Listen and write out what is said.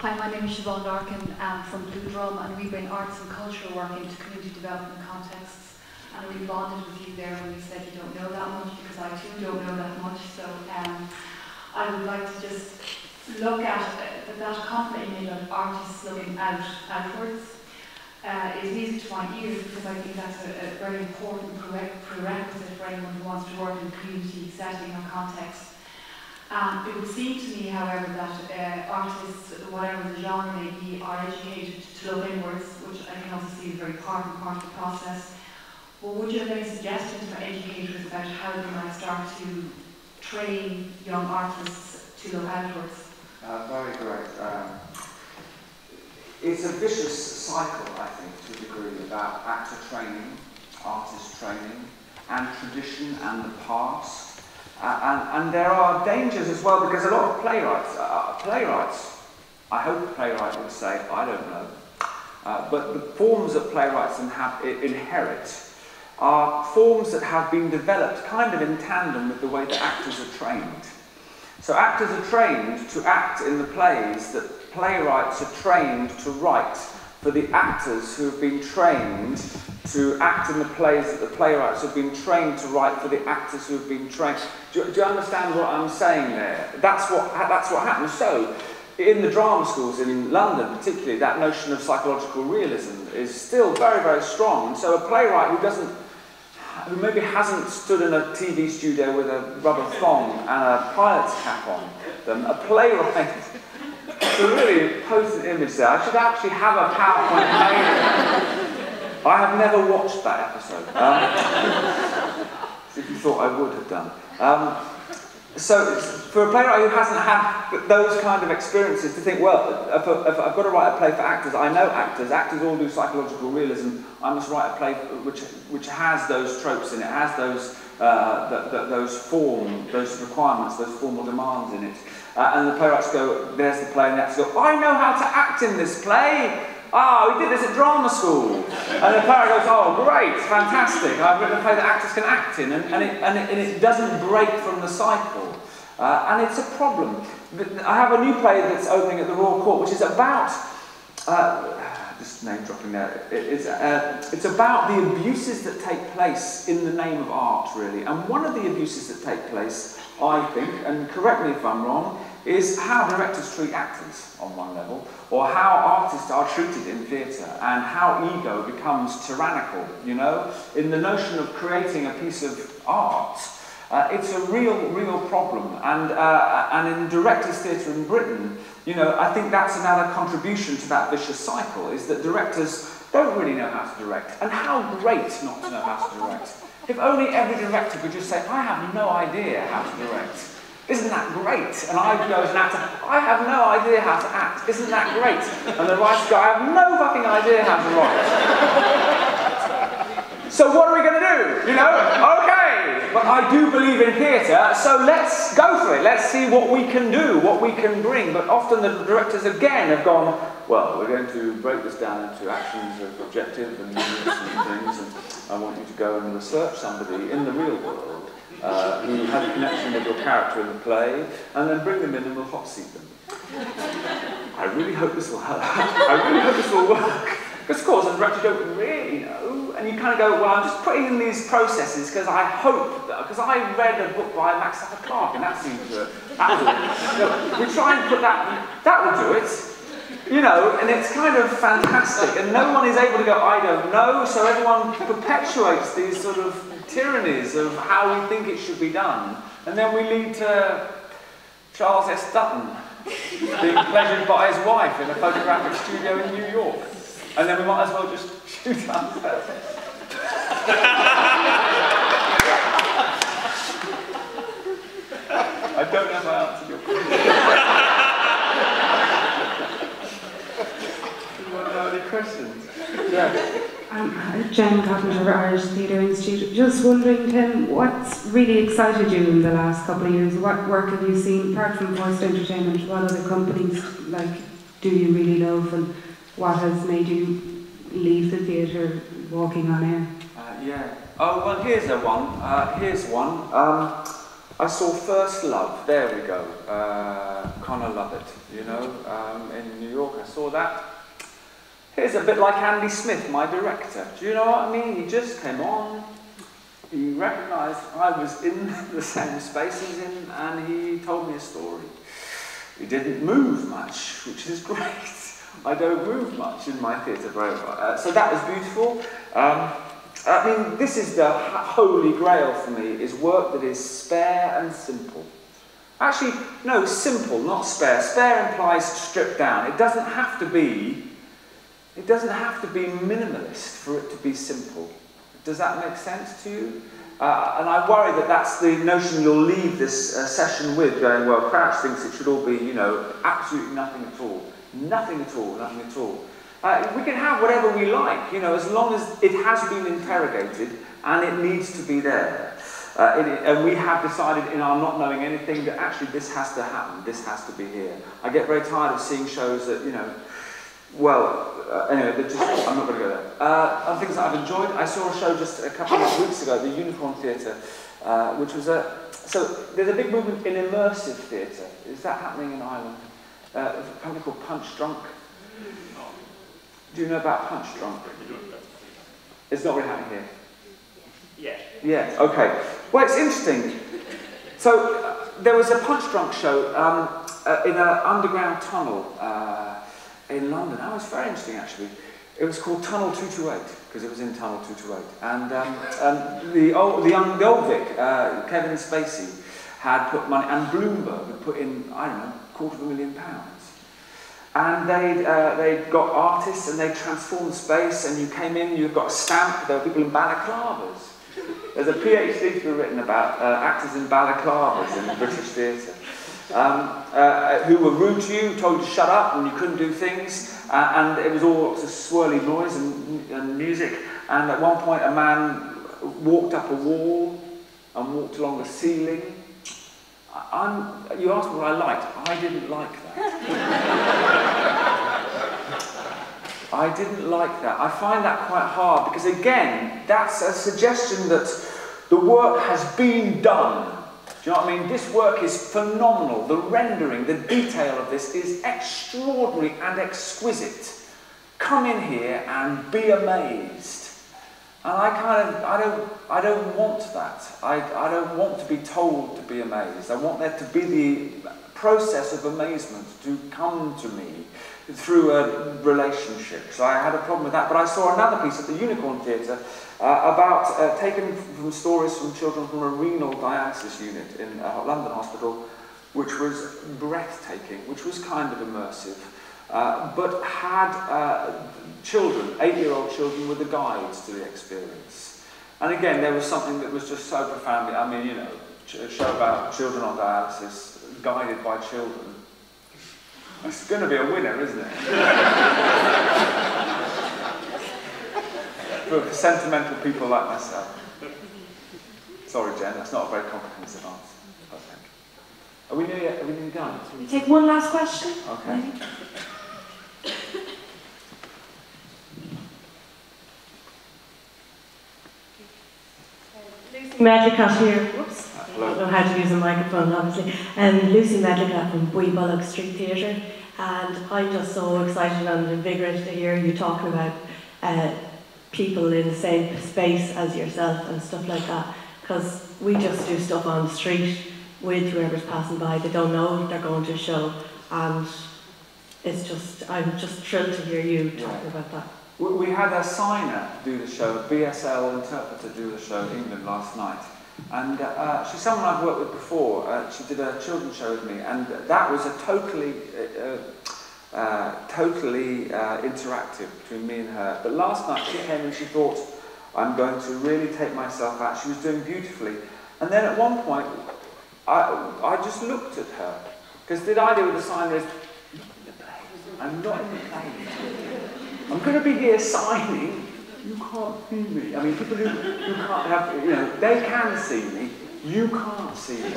Hi, my name is Siobhan Larkin. I'm from Blue Drum, and we bring arts and cultural work into community development contexts. And we bonded with you there when you said you don't know that much, because I too don't know that much. So I would like to just look at that comment you made about artists looking outwards. Is music to my ears, because I think that's a very important prerequisite for anyone who wants to work in a community setting or context. It would seem to me, however, that artists, whatever the genre may be, are educated to look inwards, which I can also see is very part of the process. Well, would you have any suggestions for educators about how they might start to train young artists to look outwards? Very great. It's a vicious cycle, I think, to a degree, about actor training, artist training, and tradition and the past. And there are dangers as well, because a lot of playwrights, I hope a playwright would say, I don't know, but the forms that playwrights inherit are forms that have been developed kind of in tandem with the way that actors are trained. So actors are trained to act in the plays that playwrights are trained to write for the actors who have been trained to act in the plays that the playwrights have been trained to write for the actors who have been trained. Do you understand what I'm saying there? That's what happens. So, in the drama schools in London particularly, that notion of psychological realism is still very, very strong. And so a playwright who maybe hasn't stood in a TV studio with a rubber thong and a pilot's cap on them, a playwright, it's a really potent image there. I should actually have a PowerPoint made. I have never watched that episode. If you thought I would have done. So for a playwright who hasn't had those kind of experiences, to think, well, if I've got to write a play for actors, I know actors all do psychological realism, I must write a play which has those tropes in it, has those requirements, those formal demands in it. And the playwrights go, there's the play, and the actors go, I know how to act in this play! Ah, we did this at drama school. And the playwright goes, oh, great, fantastic. I've written a play that actors can act in, and it doesn't break from the cycle. And it's a problem. I have a new play that's opening at the Royal Court, which is about, just name dropping there, it's about the abuses that take place in the name of art, really. And one of the abuses that take place, I think, and correct me if I'm wrong, is how directors treat actors on one level, or how artists are treated in theatre, and how ego becomes tyrannical, you know? In the notion of creating a piece of art, it's a real problem. And in directors' theatre in Britain, you know, I think that's another contribution to that vicious cycle, is that directors don't really know how to direct. And how great not to know how to direct. If only every director could just say, I have no idea how to direct. Isn't that great? And I go as an actor, I have no idea how to act. Isn't that great? And the writer goes, I have no fucking idea how to write. So what are we going to do? You know? Okay. But I do believe in theatre, so let's go for it. Let's see what we can do, what we can bring. But often the directors again have gone, well, we're going to break this down into actions of objective and units and things, and I want you to go and research somebody in the real world who has a connection with your character in the play, and then bring them in and we'll hot seat them. I really hope this will help. I really hope this will work. Because of course, as a director, you don't really know, and you kind of go, well, I'm just putting in these processes because I hope, because I read a book by Max Clark, and that seemed to, we try and put that will do it. You know, and it's kind of fantastic, and no one is able to go, I don't know, so everyone perpetuates these sort of tyrannies of how we think it should be done, and then we lead to Charles S. Dutton being pleasured by his wife in a photographic studio in New York, and then we might as well just shoot ourselves. I don't know if I answered your question. Any questions? Yeah. Jen Carpenter, Irish Theatre Institute. Just wondering, Tim, what's really excited you in the last couple of years? What work have you seen, apart from Forced Entertainment, what other companies do you really love, and what has made you leave the theatre walking on air? Yeah. Oh, well, here's one. I saw First Love, there we go, kind of love it, you know, in New York I saw that. Here's a bit like Andy Smith, my director. Do you know what I mean? He just came on, he recognised I was in the same space he's in, and he told me a story. He didn't move much, which is great. I don't move much in my theatre very well. So that was beautiful. I mean, this is the holy grail for me, is work that is spare and simple. Actually, no, simple, not spare. Spare implies stripped down. It doesn't have to be minimalist for it to be simple. Does that make sense to you? And I worry that that's the notion you'll leave this session with, going, well, Crouch thinks it should all be, you know, absolutely nothing at all. Nothing at all, nothing at all. We can have whatever we like, you know, as long as it has been interrogated and it needs to be there. And we have decided in our not knowing anything that actually this has to happen, this has to be here. I get very tired of seeing shows that, you know, well, anyway, I'm not going to go there. Other things that I've enjoyed, I saw a show just a couple of weeks ago, the Unicorn Theatre, which was so there's a big movement in immersive theatre. Is that happening in Ireland? There's a company called Punch Drunk. Do you know about Punch Drunk? It's not really happening here. Yeah, okay. Well, it's interesting. So there was a Punch Drunk show in an underground tunnel in London. That was very interesting, actually. It was called Tunnel 228, because it was in Tunnel 228. And the old Vic, Kevin Spacey, had put money, and Bloomberg had put in, I don't know, £250,000. And they'd got artists and they transformed space, and you came in, you got a stamp, there were people in balaclavas. There's a PhD to be written about actors in balaclavas in the British theatre. Who were rude to you, told you to shut up and you couldn't do things, and it was all lots of swirly noise and music, and at one point a man walked up a wall and walked along the ceiling. You asked me what I liked. I didn't like that. I didn't like that. I find that quite hard because, again, that's a suggestion that the work has been done. Do you know what I mean? This work is phenomenal. The rendering, the detail of this is extraordinary and exquisite. Come in here and be amazed. And I don't want that. I don't want to be told to be amazed. I want there to be the process of amazement to come to me through a relationship. So I had a problem with that. But I saw another piece at the Unicorn Theatre about taken from stories from children from a renal dialysis unit in a London hospital, which was breathtaking, which was kind of immersive, but had children, 8-year-old children, were the guides to the experience. And again, there was something that was just so profoundly, I mean, you know, a show about children on dialysis, guided by children. It's going to be a winner, isn't it? For sentimental people like myself. Sorry, Jen, that's not a very comprehensive answer. I think. Are we nearly done? Can we take one last question? Okay. Maybe? Lucy Medlicott here. Whoops. I don't know how to use a microphone, obviously. Lucy Medlicott from Bullock Street Theatre. And I'm just so excited and invigorated to hear you talking about people in the same space as yourself and stuff like that. Because we just do stuff on the street with whoever's passing by. They don't know they're going to a show. And it's just, I'm just thrilled to hear you talking about that. We had a signer do the show, a BSL interpreter do the show in England last night. And she's someone I've worked with before. She did a children's show with me, and that was a totally interactive between me and her. But last night she came and she thought, I'm going to really take myself out. She was doing beautifully. And then at one point, I just looked at her. Because the idea with the signer is, I'm not in the play. I'm going to be here signing. You can't see me. I mean, people who can't have, you know, they can see me. You can't see me.